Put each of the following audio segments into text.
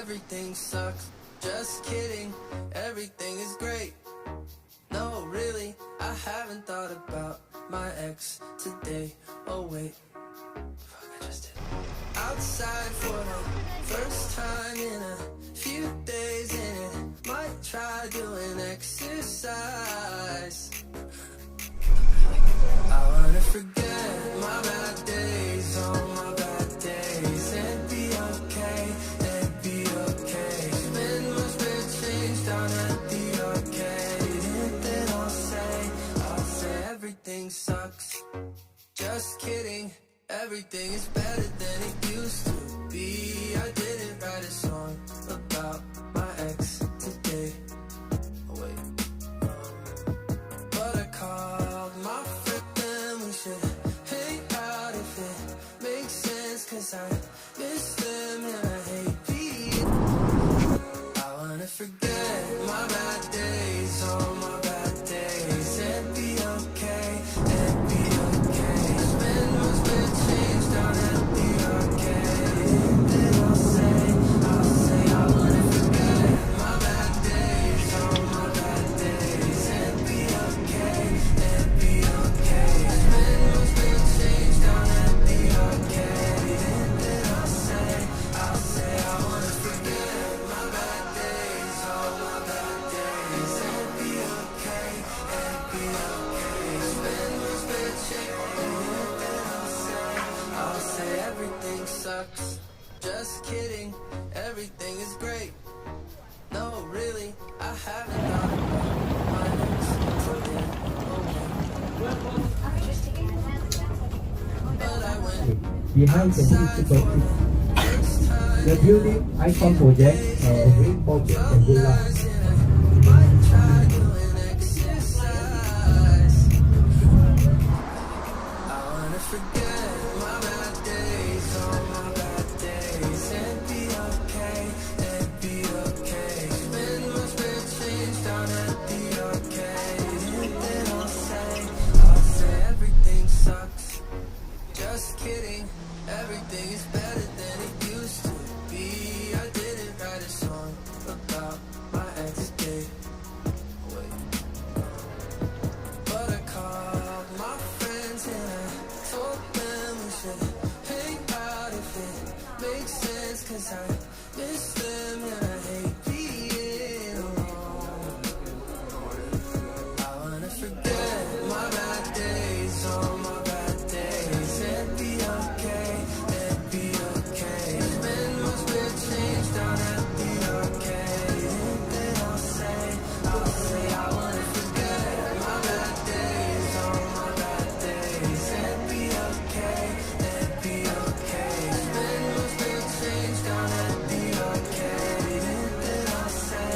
everything sucks. Just kidding, everything is great. No, really, I haven't thought about my ex today. Oh wait, fuck, I just did. Outside for the first time in a few days, and it might try doing exercise. I wanna forget my bad days, all my bad days, and be okay, and be okay. Spend my spare change down at the arcade, and then I'll say everything sucks. Just kidding, everything is better than it used to be. I didn't write a song about my ex today. Oh wait, but I called my friend, we should hang out if it makes sense, cause I miss them and I hate being. I wanna forget my bad days, all my bad days, and be okay, and be okay. Spend my spare change down at the arcade, and then I'll say I wanna forget my bad days, all my bad days, and be okay, and be okay. Spend my spare change down at the arcade, and then I'll say I wanna forget my bad days, all my bad days, and be okay, and be okay. Spend my spare change, and then I'll say everything sucks. Just kidding, everything is great. No, really, I haven't thought about my ex today. But I went Behind the scenes project, first time the building icon project, green project, and good luck. might try doing exercise. I wanna forget my bad days, all my bad days, and be okay, and be okay. Spend my spare change down at the arcade, and then I'll say everything sucks. Just kidding, everything is better than it used to be. I didn't write a song about my ex today. Wait. But I called my friends and I told them we should hang out if it makes sense, cause I miss them and I hate being alone. I wanna forget my bad days, all my bad days, and be okay, and be okay. Spend my spare change down at the arcade, and then I'll say I wanna forget my bad days, all my bad days, and be okay, and be okay. Spend my spare change down at the arcade, and then I'll say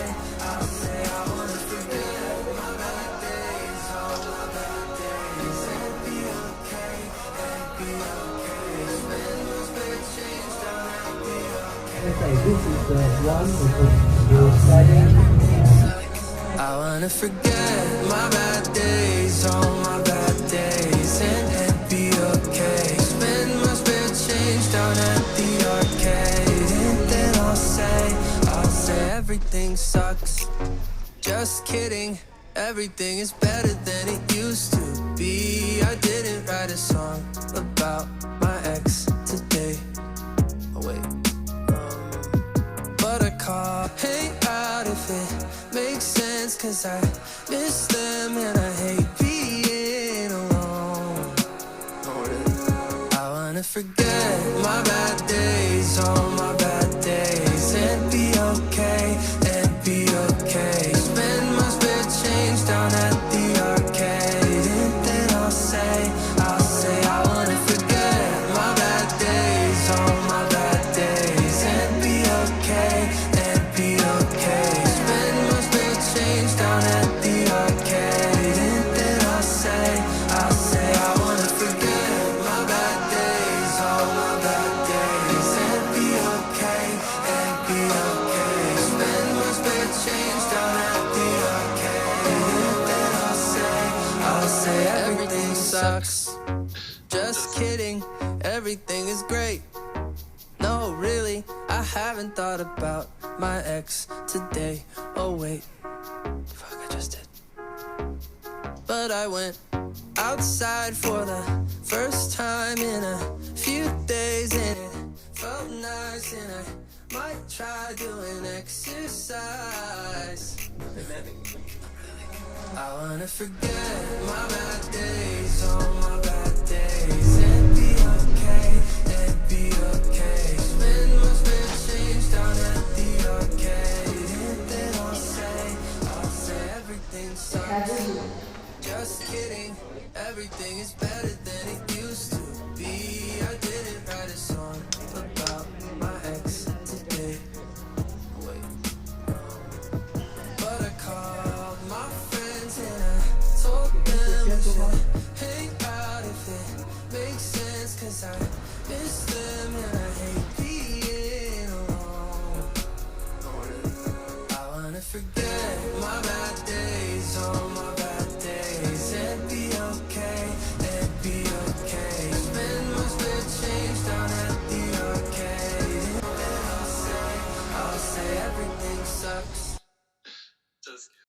I wanna forget my bad days, all my bad days, and be okay, and be okay. Spend my spare change down at the arcade. Let's say this is the one because you're studying. I wanna forget my bad days, all my bad days, and be okay. Spend my spare change down at the arcade, and then I'll say everything sucks. Just kidding, everything is better than it used to be. I didn't write a song about my ex today. Oh wait. But I call, hang out if it makes sense, cause I miss them and I hate being alone. I wanna forget my bad days, all my bad days, and be okay, and be okay. Spend my spare change down at the arcade, and then I'll say I wanna forget my bad days, all my bad days, and be okay, and be okay. Spend my spare change down at the arcade, and then I'll say I wanna forget my bad days, all my bad days, and be okay, and be okay. Spend my spare change down at the arcade, and then I'll say everything sucks. Just kidding, everything is great. No, really, I haven't thought about my ex today. Oh wait, fuck, I just did. But I went outside for the first time in a few days, and it felt nice, and I might try doing exercise. I wanna forget my bad days, all my bad days.